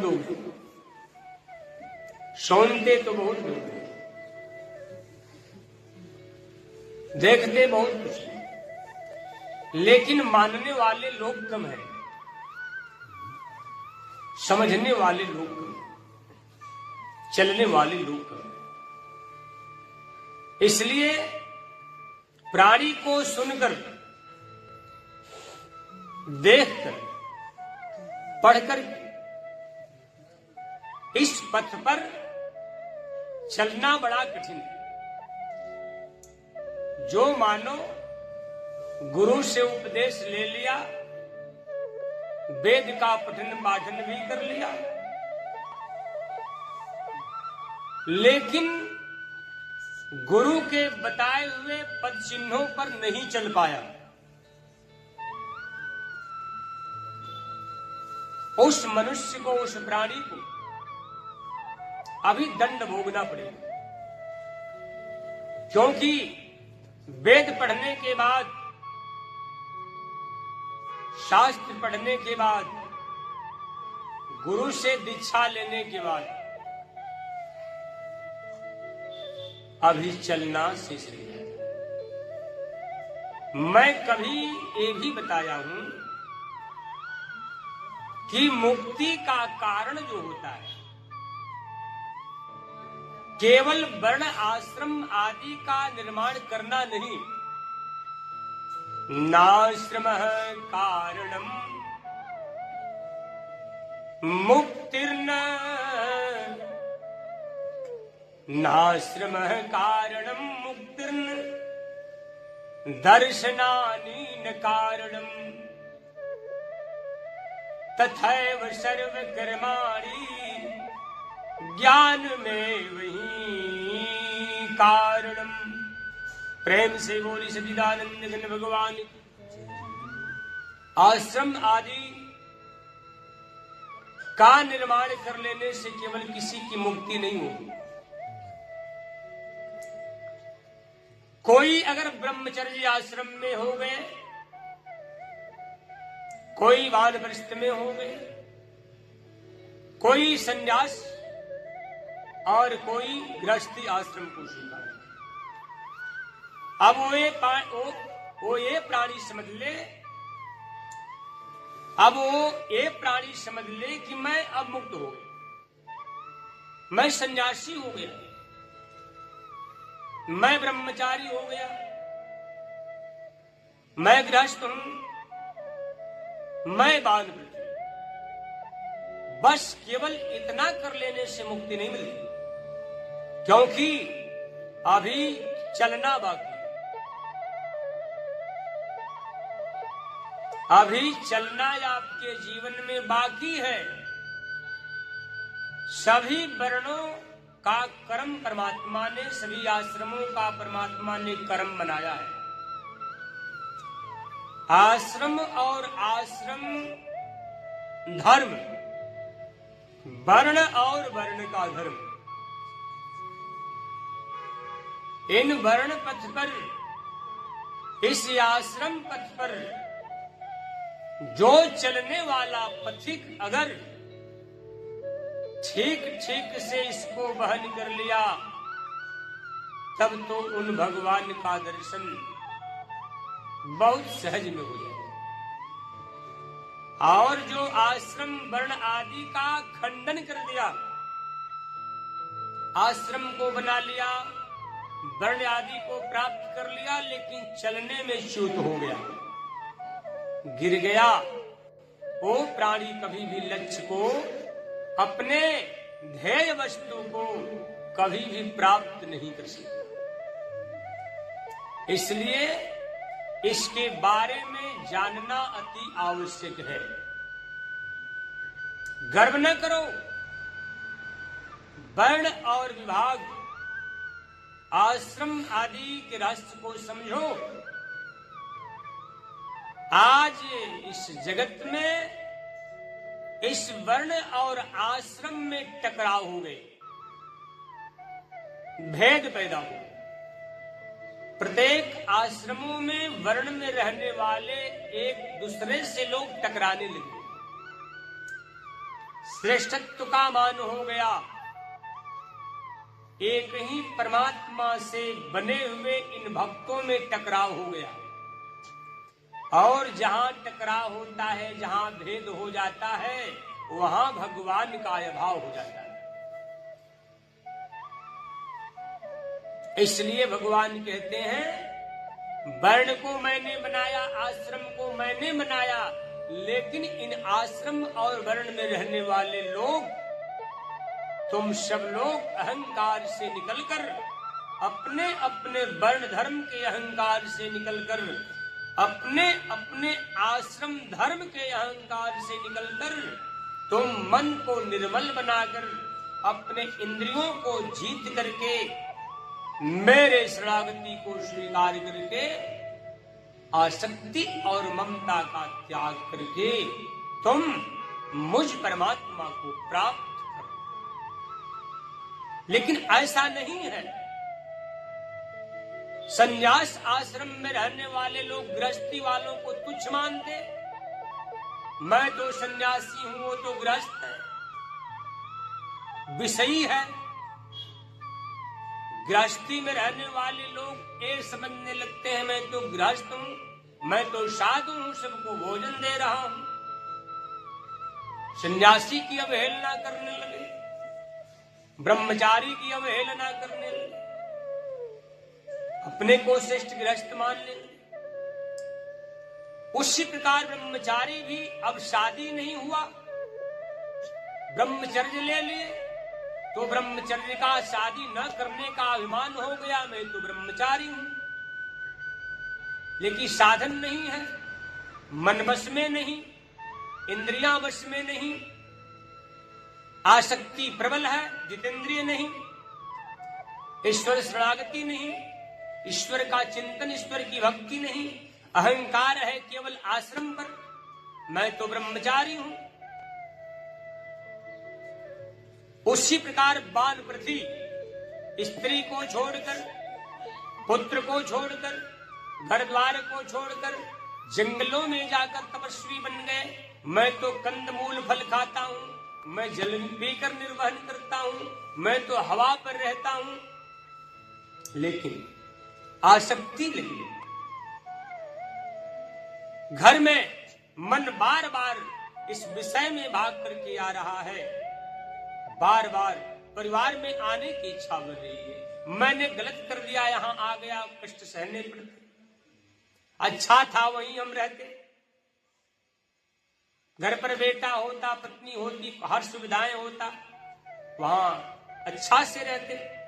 लोग, सुनते तो बहुत लोग, देखते बहुत कुछ, लेकिन मानने वाले लोग कम हैं, समझने वाले लोग कम, चलने वाले लोग कम। इसलिए प्राणी को सुनकर, देखकर, पढ़कर इस पथ पर चलना बड़ा कठिन है। जो मानो गुरु से उपदेश ले लिया, वेद का पठन पाठन भी कर लिया, लेकिन गुरु के बताए हुए पद चिन्हों पर नहीं चल पाया, उस मनुष्य को, उस प्राणी को अभी दंड भोगना पड़ेगा। क्योंकि वेद पढ़ने के बाद, शास्त्र पढ़ने के बाद, गुरु से दीक्षा लेने के बाद अभी चलना शेष रह जाता। मैं कभी ये भी बताया हूं कि मुक्ति का कारण जो होता है, केवल वर्ण आश्रम आदि का निर्माण करना नहीं, नाश्रमः कारणम मुक्तिर्न, नाश्रमः कारणम मुक्तिर्न दर्शनानि न कारणम तथैव सर्वकर्माणि ज्ञान में वही कारणम। प्रेम से बोली सच्चिदानंद घन भगवान। आश्रम आदि का निर्माण कर लेने से केवल किसी की मुक्ति नहीं होगी। कोई अगर ब्रह्मचर्य आश्रम में हो गए, कोई वानप्रस्थ में हो गए, कोई संन्यास और कोई गृहस्थी आश्रम को स्वीकार, अब वो ये प्राणी समझ ले, अब वो ये प्राणी समझ ले कि मैं अब मुक्त हो गया, मैं सन्यासी हो गया, मैं ब्रह्मचारी हो गया, मैं गृहस्थ हूं, मैं वानप्रस्थ। बस केवल इतना कर लेने से मुक्ति नहीं मिलती, क्योंकि अभी चलना बाकी, अभी चलना आपके जीवन में बाकी है। सभी वर्णों का कर्म परमात्मा ने, सभी आश्रमों का परमात्मा ने कर्म बनाया है। आश्रम और आश्रम धर्म, वर्ण और वर्ण का धर्म, इन वर्ण पथ पर, इस आश्रम पथ पर जो चलने वाला पथिक अगर ठीक ठीक से इसको वहन कर लिया, तब तो उन भगवान का दर्शन बहुत सहज में हो जाएगा। और जो आश्रम वर्ण आदि का खंडन कर दिया, आश्रम को बना लिया, वर्ण आदि को प्राप्त कर लिया, लेकिन चलने में च्युत हो गया, गिर गया, वो प्राणी कभी भी लक्ष्य को, अपने ध्येय वस्तु को कभी भी प्राप्त नहीं कर सकता। इसलिए इसके बारे में जानना अति आवश्यक है। गर्व न करो, वर्ण और विभाग, आश्रम आदि के रास्ते को समझो। आज इस जगत में इस वर्ण और आश्रम में टकराव हो गए, भेद पैदा हो। प्रत्येक आश्रमों में वर्ण में रहने वाले एक दूसरे से लोग टकराने लगे, श्रेष्ठत्व का मान हो गया। एक ही परमात्मा से बने हुए इन भक्तों में टकराव हो गया, और जहां टकराव होता है, जहां भेद हो जाता है, वहां भगवान का अभाव हो जाता है। इसलिए भगवान कहते हैं, वर्ण को मैंने बनाया, आश्रम को मैंने बनाया, लेकिन इन आश्रम और वर्ण में रहने वाले लोग, तुम सब लोग अहंकार से निकलकर, अपने अपने वर्ण धर्म के अहंकार से निकलकर, अपने अपने आश्रम धर्म के अहंकार से निकलकर, तुम मन को निर्मल बनाकर, अपने इंद्रियों को जीत करके, मेरे शरणागति को स्वीकार करके, आसक्ति और ममता का त्याग करके तुम मुझ परमात्मा को प्राप्त करो। लेकिन ऐसा नहीं है। संन्यास आश्रम में रहने वाले लोग गृहस्थी वालों को तुच्छ मानते। मैं तो सन्यासी हूं, वो तो गृहस्थ है, विषयी है। गृहस्थी में रहने वाले लोग ये समझने लगते हैं, मैं तो गृहस्थ हूं, मैं तो साधु हूं, सबको भोजन दे रहा हूं। सन्यासी की अवहेलना करने लगे, ब्रह्मचारी की अवहेलना करने लगे, अपने को श्रेष्ठ गृहस्थ मानने लगे। उसी प्रकार ब्रह्मचारी भी अब शादी नहीं हुआ, ब्रह्मचर्य ले लिए, तो ब्रह्मचर्य का शादी न करने का अभिमान हो गया, मैं तो ब्रह्मचारी हूं। लेकिन साधन नहीं है, मन वश में नहीं, इंद्रियां वश में नहीं, आसक्ति प्रबल है, जितेंद्रिय नहीं, ईश्वर शरणागति नहीं, ईश्वर का चिंतन, ईश्वर की भक्ति नहीं, अहंकार है केवल आश्रम पर, मैं तो ब्रह्मचारी हूं। उसी प्रकार वानप्रस्थी स्त्री को छोड़कर, पुत्र को छोड़कर, घर द्वार को छोड़कर जंगलों में जाकर तपस्वी बन गए। मैं तो कंदमूल फल खाता हूं, मैं जल पीकर निर्वहन करता हूं, मैं तो हवा पर रहता हूं। लेकिन आसक्ति लगी, घर में मन बार बार इस विषय में भाग करके आ रहा है, बार बार परिवार में आने की इच्छा बढ़ रही है। मैंने गलत कर दिया, यहां आ गया, कष्ट सहने पड़ते, अच्छा था वहीं हम रहते, घर पर बेटा होता, पत्नी होती, हर सुविधाएं होता, वहां अच्छा से रहते।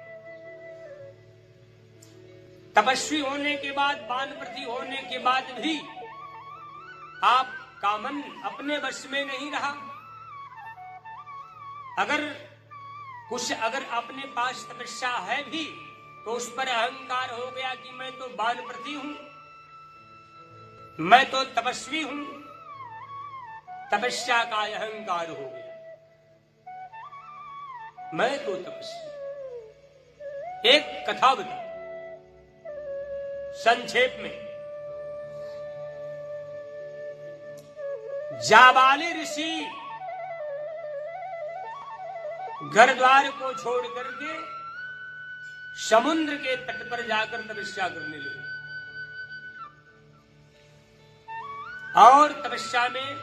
तपस्वी होने के बाद, वानप्रस्थी होने के बाद भी आपका मन अपने वश में नहीं रहा। अगर अपने पास तपस्या है भी, तो उस पर अहंकार हो गया कि मैं तो वानप्रस्थी हूं, मैं तो तपस्वी हूं, तपस्या का अहंकार हो गया, मैं तो तपस्वी। एक कथा बता संक्षेप में। जाबाली ऋषि घर द्वार को छोड़ करके समुद्र के तट पर जाकर तपस्या करने लगे, और तपस्या में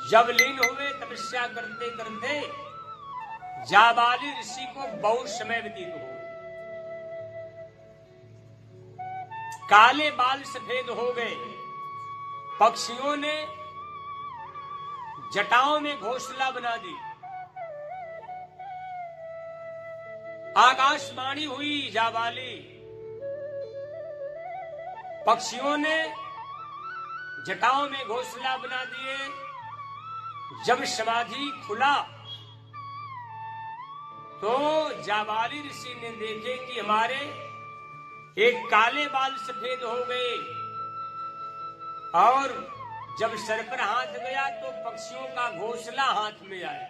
जब लीन हुए, तपस्या करते करते जाबाली ऋषि को बहुत समय व्यतीत हो, काले बाल सफेद हो गए। पक्षियों ने जटाओं में घोंसला बना दी, आकाशवाणी हुई जाबाली, पक्षियों ने जटाओं में घोंसला बना दिए। जब समाधि खुला तो जाबाली ऋषि ने देखे कि हमारे एक काले बाल सफेद हो गए, और जब सर पर हाथ गया तो पक्षियों का घोंसला हाथ में आया।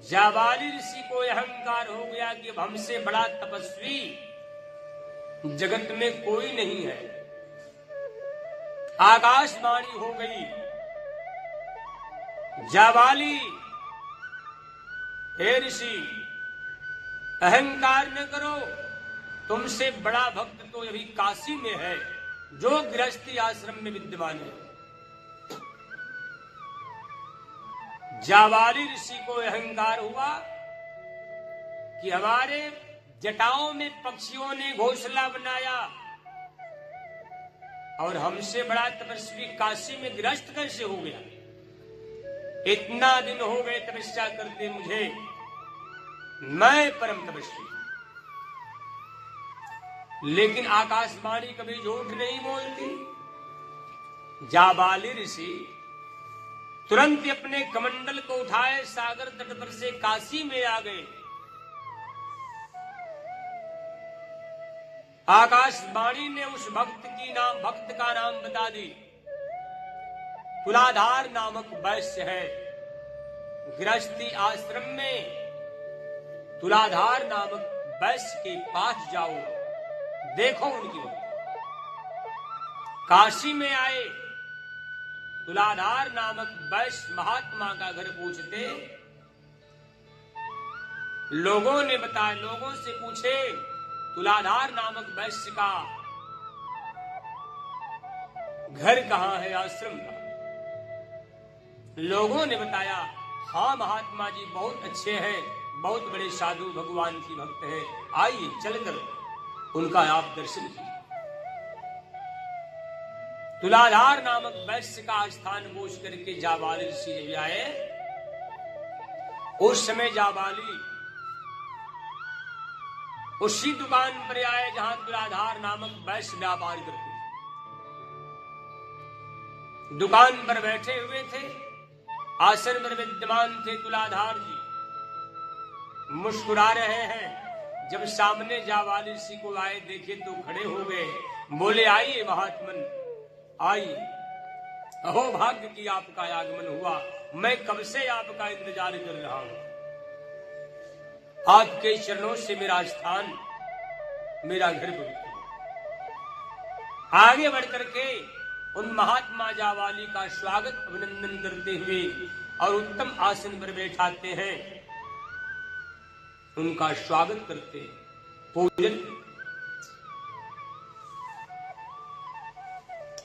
जाबाली ऋषि को अहंकार हो गया कि अब हमसे बड़ा तपस्वी जगत में कोई नहीं है। आकाशवाणी हो गई, जाबाली, हे ऋषि, अहंकार न करो, तुमसे बड़ा भक्त तो अभी काशी में है, जो गृहस्थी आश्रम में विद्यमान है। जाबाली ऋषि को अहंकार हुआ कि हमारे जटाओं में पक्षियों ने घोंसला बनाया और हमसे बड़ा तपस्वी काशी में गृहस्थ कैसे हो गया। इतना दिन हो गए तपस्या करते मुझे, मैं परम तपस्वी, लेकिन आकाशवाणी कभी झूठ नहीं बोलती। जाबाली ऋषि तुरंत अपने कमंडल को उठाए सागर तट पर से काशी में आ गए। आकाशवाणी ने उस भक्त का नाम बता दी। तुलाधार नामक वैश्य है, गृहस्थी आश्रम में तुलाधार नामक वैश्य के पास जाओ, देखो उनकी भक्ति। काशी में आए, तुलाधार नामक वैश्य महात्मा का घर पूछते, लोगों ने बताया, लोगों से पूछे तुलाधार नामक वैश्य का घर कहां है, आश्रम का। लोगों ने बताया, हाँ महात्मा जी बहुत अच्छे हैं, बहुत बड़े साधु भगवान की भक्त हैं, आइए चलकर उनका आप दर्शन कीजिए। तुलाधार नामक वैश्य का स्थान पूछ करके जाबाली ऋषि जब आए, उस समय जाबाली उसी दुकान पर आए जहां तुलाधार नामक वैश्य व्यापार करते थे। दुकान पर बैठे हुए थे, आसन पर विद्यमान थे तुलाधार जी, मुस्कुरा रहे हैं। जब सामने जाबाली ऋषि को आए, देखे तो खड़े हो गए, बोले आइए महात्मन आइए, अहो भाग्य की आपका आगमन हुआ, मैं कब से आपका इंतजार कर रहा हूं। आपके चरणों से मेरा स्थान, मेरा घर पवित्र। आगे बढ़ करके उन महात्मा जाबाली का स्वागत अभिनंदन करते हुए और उत्तम आसन पर बैठाते हैं, उनका स्वागत करते, पूजन।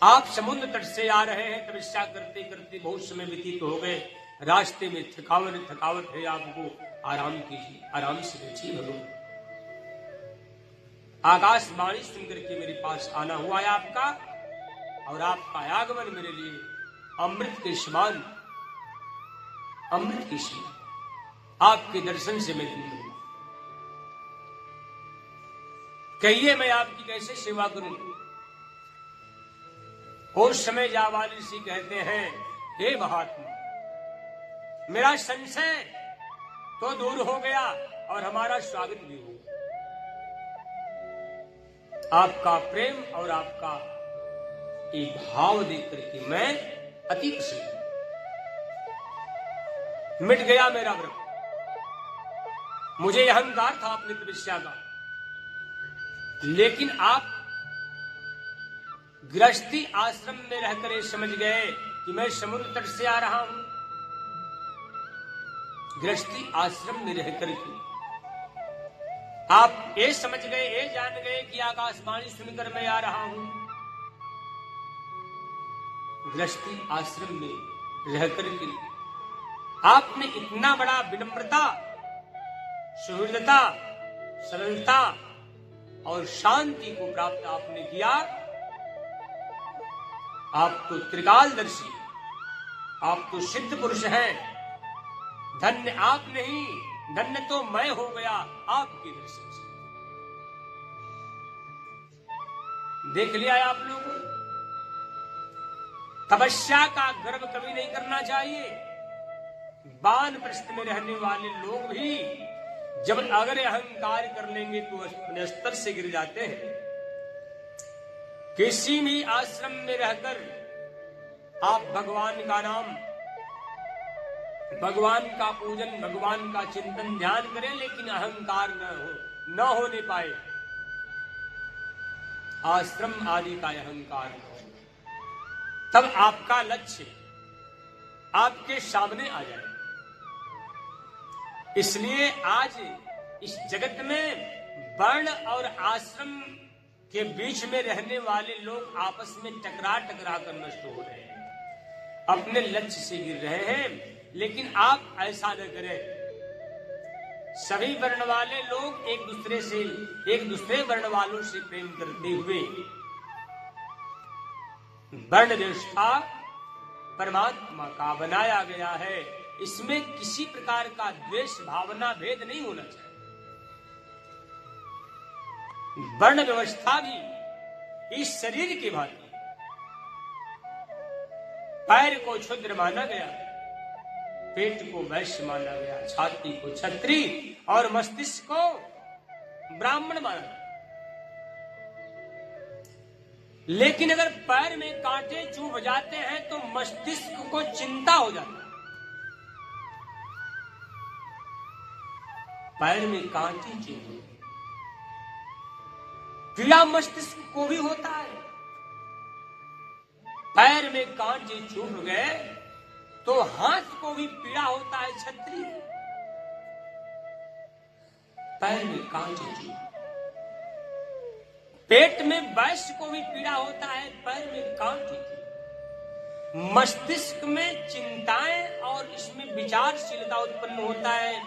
आप समुद्र तट से आ रहे हैं, तपस्या करते करते बहुत समय व्यतीत हो गए, रास्ते में थकावट है, आपको आराम कीजिए, आराम से बैठिए भगवान। आकाशवाणी सुनकर के मेरे पास आना हुआ है आपका, और आपका आगमन मेरे लिए अमृत के समान, अमृत के समान, आपके दर्शन से मैं धन्य हूं। कहिए मैं आपकी कैसे सेवा करूं। उस समय जाबाली ऋषि कहते हैं, हे महात्मा, मेरा संशय तो दूर हो गया और हमारा स्वागत भी हो। आपका प्रेम और आपका एक भाव देख करके मैं अति प्रसन्न, मिट गया मेरा भ्रम। मुझे अहंकार था अपनी तपस्या का, लेकिन आप गृहस्थी आश्रम में रहकर ये समझ गए कि मैं समुद्र तट से आ रहा हूं। गृहस्थी आश्रम में रहकर के आप ये समझ गए, ये जान गए कि आकाशवाणी सुनकर मैं आ रहा हूं। गृहस्थी आश्रम में रहकर के आपने इतना बड़ा विनम्रता, सुहृदता, सरलता और शांति को प्राप्त आपने किया। आप तो त्रिकालदर्शी, आप तो सिद्ध पुरुष हैं। धन्य आप नहीं, धन्य तो मैं हो गया आपके दर्शन से। देख लिया है आप लोगों, तपस्या का गर्व कभी नहीं करना चाहिए। वानप्रस्थ में रहने वाले लोग भी जब अगर अहंकार कर लेंगे तो अपने स्तर से गिर जाते हैं। किसी भी आश्रम में रहकर आप भगवान का नाम, भगवान का पूजन, भगवान का चिंतन, ध्यान करें, लेकिन अहंकार न होने पाए, आश्रम आदि का अहंकार न हो, तब आपका लक्ष्य आपके सामने आ जाए। इसलिए आज इस जगत में वर्ण और आश्रम के बीच में रहने वाले लोग आपस में टकरा कर नष्ट हो रहे हैं, अपने लक्ष्य से गिर रहे हैं। लेकिन आप ऐसा न करें। सभी वर्ण वाले लोग एक दूसरे वर्ण वालों से प्रेम करते हुए, वर्ण व्यवस्था परमात्मा का बनाया गया है, इसमें किसी प्रकार का द्वेष भावना भेद नहीं होना चाहिए। वर्ण व्यवस्था भी इस शरीर की भांति पैर को क्षुद्र माना गया, पेट को वैश्य माना गया, छाती को क्षत्रिय और मस्तिष्क को ब्राह्मण माना गया। लेकिन अगर पैर में कांटे चुभ जाते हैं तो मस्तिष्क को चिंता हो जाती है। पैर में कांटे चुभ, पीड़ा मस्तिष्क को भी होता है। पैर में कांटे चुभ गए तो हाथ को भी पीड़ा होता है क्षत्रिय। पैर में कांटे चुभ, पेट में वैश्य को भी पीड़ा होता है, पैर में कांटे चुभ। मस्तिष्क में चिंताएं और इसमें विचारशीलता उत्पन्न होता है,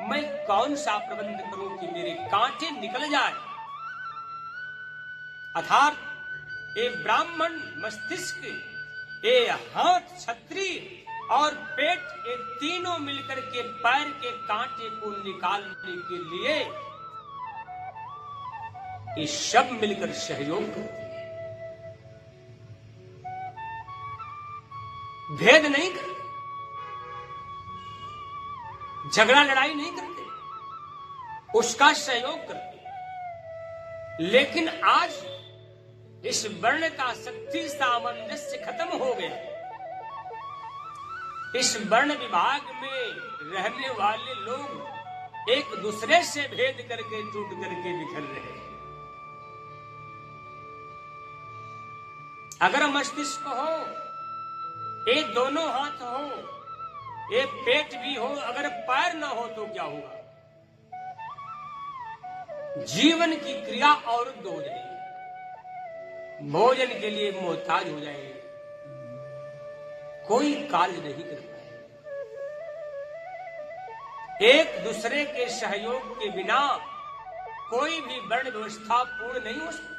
मैं कौन सा प्रबंध करूं कि मेरे कांटे निकल जाए। अर्थात ये ब्राह्मण मस्तिष्क, ये हाथ क्षत्रिय और पेट, ये तीनों मिलकर के पैर के कांटे को निकालने के लिए ये सब मिलकर सहयोग करते हैं, भेद नहीं करते, झगड़ा लड़ाई नहीं करते, उसका सहयोग करते। लेकिन आज इस वर्ण का शक्ति सामंजस्य खत्म हो गया। इस वर्ण विभाग में रहने वाले लोग एक दूसरे से भेद करके टूट करके बिखर रहे हैं। अगर मस्तिष्क हो, ये दोनों हाथ हो, ये पेट भी हो, अगर पैर ना हो तो क्या होगा? जीवन की क्रिया और हो जाएगी, भोजन के लिए मोहताज हो जाएंगे, कोई कार्य नहीं कर पाएंगे। एक दूसरे के सहयोग के बिना कोई भी वर्ण व्यवस्था पूर्ण नहीं हो सकती।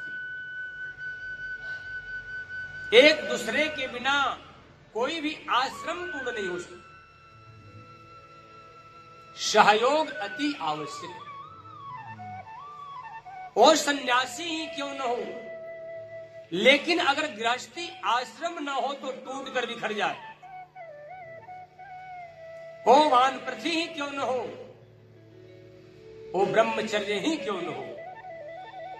एक दूसरे के बिना कोई भी आश्रम पूर्ण नहीं हो सकता। सहयोग अति आवश्यक है। वो सन्यासी ही क्यों न हो, लेकिन अगर गृहस्थी आश्रम न हो तो टूट कर बिखर जाए। वो वानप्रस्थी ही क्यों न हो, वो ब्रह्मचर्य ही क्यों न हो,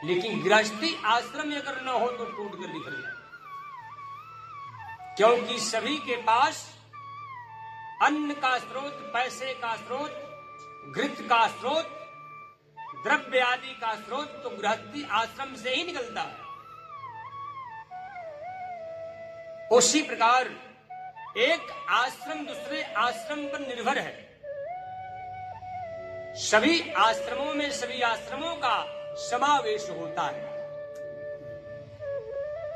लेकिन गृहस्थी आश्रम अगर न हो तो टूट कर बिखर जाए। क्योंकि सभी के पास अन्न का स्रोत, पैसे का स्रोत, घृत का स्रोत, द्रव्य आदि का स्रोत तो गृहस्थी आश्रम से ही निकलता है। उसी प्रकार एक आश्रम दूसरे आश्रम पर निर्भर है। सभी आश्रमों में सभी आश्रमों का समावेश होता है।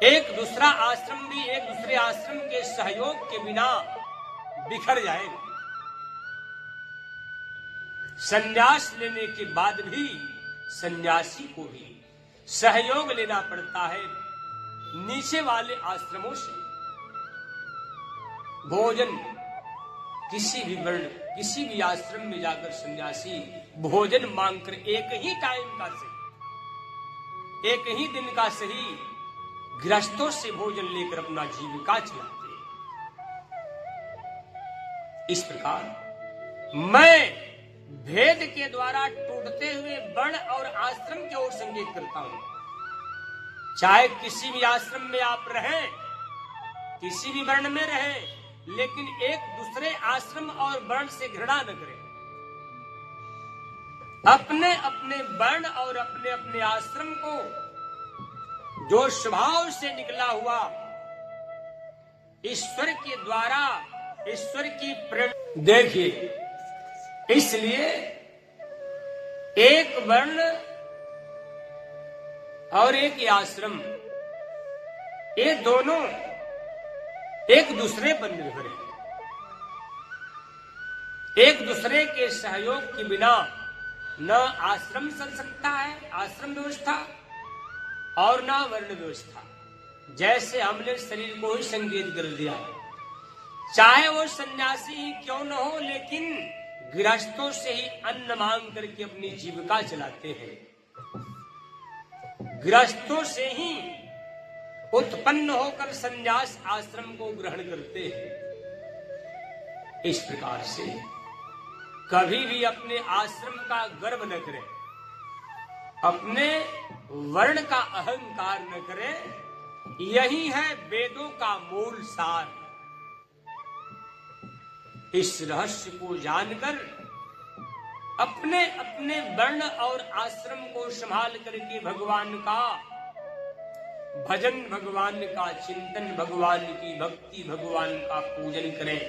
एक दूसरा आश्रम भी एक दूसरे आश्रम के सहयोग के बिना बिखर जाएगा। संन्यास लेने के बाद भी सन्यासी को भी सहयोग लेना पड़ता है नीचे वाले आश्रमों से। भोजन किसी भी वर्ण, किसी भी आश्रम में जाकर सन्यासी भोजन मांगकर एक ही टाइम का सही, एक ही दिन का सही गृहस्थों से भोजन लेकर अपना जीविका चलाते हैं। इस प्रकार मैं भेद के द्वारा टूटते हुए वर्ण और आश्रम की ओर संकेत करता हूं। चाहे किसी भी आश्रम में आप रहें, किसी भी वर्ण में रहें, लेकिन एक दूसरे आश्रम और वर्ण से घृणा न करें। अपने अपने वर्ण और अपने अपने आश्रम को जो स्वभाव से निकला हुआ ईश्वर के द्वारा ईश्वर की प्रेरणा। देखिए, इसलिए एक वर्ण और एक आश्रम, ये दोनों एक दूसरे पर निर्भर है। एक दूसरे के सहयोग के बिना न आश्रम चल सकता है, आश्रम व्यवस्था, और न वर्ण व्यवस्था। जैसे हमने शरीर को ही संकेत कर दिया, चाहे वो सन्यासी ही क्यों न हो, लेकिन गृहस्थों से ही अन्न मांग करके अपनी जीविका चलाते हैं। गृहस्थों से ही उत्पन्न होकर सन्यास आश्रम को ग्रहण करते हैं। इस प्रकार से कभी भी अपने आश्रम का गर्व न करें, अपने वर्ण का अहंकार न करें। यही है वेदों का मूल सार। इस रहस्य को जानकर अपने अपने वर्ण और आश्रम को संभाल करके भगवान का भजन, भगवान का चिंतन, भगवान की भक्ति, भगवान का पूजन करें।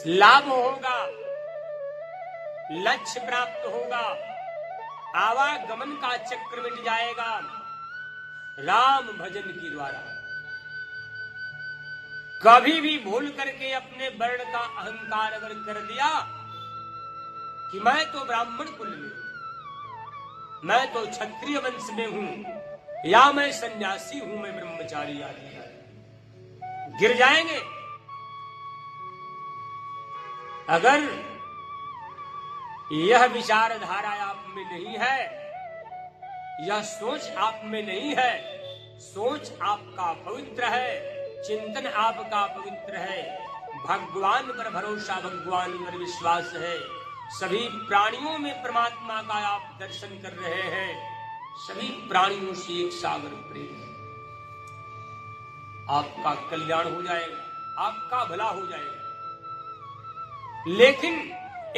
लाभ होगा, लक्ष्य प्राप्त होगा, आवागमन का चक्र मिट जाएगा राम भजन के द्वारा। कभी भी भूल करके अपने वर्ण का अहंकार अगर कर दिया कि मैं तो ब्राह्मण कुल में, मैं तो क्षत्रिय वंश में हूं, या मैं सन्यासी हूं, मैं ब्रह्मचारी आदि, गिर जाएंगे। अगर यह विचारधारा आप में नहीं है, यह सोच आप में नहीं है, सोच आपका पवित्र है, चिंतन आपका पवित्र है, भगवान पर भरोसा, भगवान पर विश्वास है, सभी प्राणियों में परमात्मा का आप दर्शन कर रहे हैं, सभी प्राणियों से एक सागर प्रेम है, आपका कल्याण हो जाएगा, आपका भला हो जाएगा। लेकिन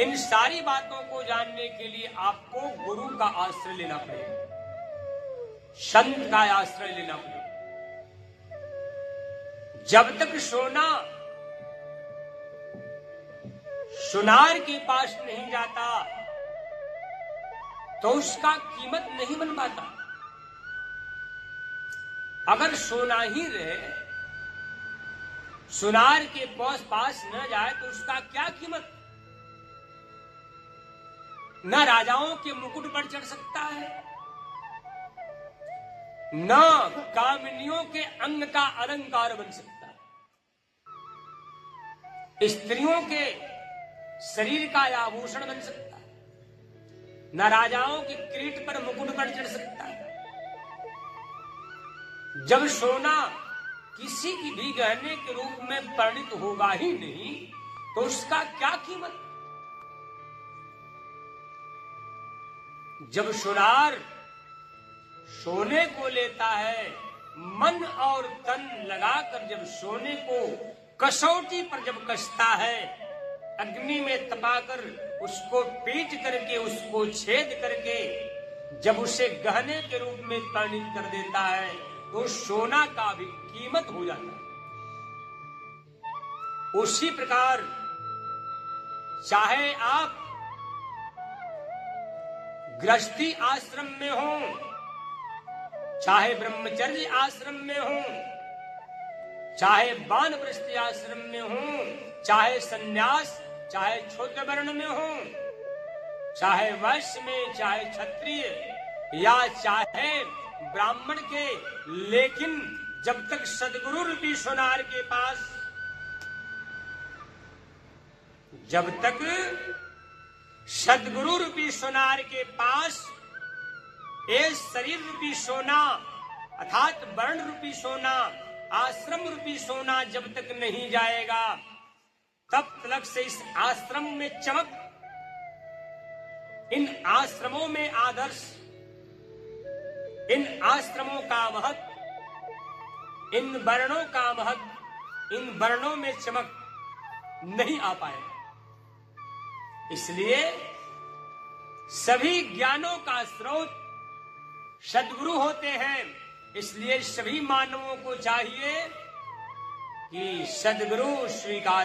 इन सारी बातों को जानने के लिए आपको गुरु का आश्रय लेना पड़ेगा, संत का आश्रय लेना पड़ेगा। जब तक सोना सुनार के पास नहीं जाता तो उसका कीमत नहीं बन पाता। अगर सोना ही रहे, सुनार के पास न जाए तो उसका क्या कीमत। न राजाओं के मुकुट पर चढ़ सकता है, न कामिनियों के अंग का अलंकार बन सकता है, स्त्रियों के शरीर का आभूषण बन सकता है, न राजाओं के किरीट पर मुकुट पर चढ़ सकता है। जब सोना किसी की भी गहने के रूप में परिणित होगा ही नहीं तो उसका क्या कीमत। जब सुनार सोने को लेता है, मन और तन लगाकर जब सोने को कसौटी पर जब कसता है, अग्नि में तपाकर उसको पीट करके, उसको छेद करके जब उसे गहने के रूप में परिणित कर देता है तो सोना का भी कीमत हो जाता है। उसी प्रकार चाहे आप गृहस्थी आश्रम में हो, चाहे ब्रह्मचर्य आश्रम में हो, चाहे वानप्रस्थी आश्रम में हो, चाहे सन्यास, चाहे क्षुद्र वर्ण में हो, चाहे वैश्य में, चाहे क्षत्रिय या चाहे ब्राह्मण के, लेकिन जब तक सदगुरु रूपी सोनार के पास, जब तक सदगुरु रूपी सोनार के पास ये शरीर रूपी सोना अर्थात वर्ण रूपी सोना, आश्रम रूपी सोना जब तक नहीं जाएगा तब तक से इस आश्रम में चमक, इन आश्रमों में आदर्श, इन आश्रमों का महत्व, इन वर्णों का महत्व, इन वर्णों में चमक नहीं आ पाएगा। इसलिए सभी ज्ञानों का स्रोत सद्गुरु होते हैं। इसलिए सभी मानवों को चाहिए कि सदगुरु स्वीकार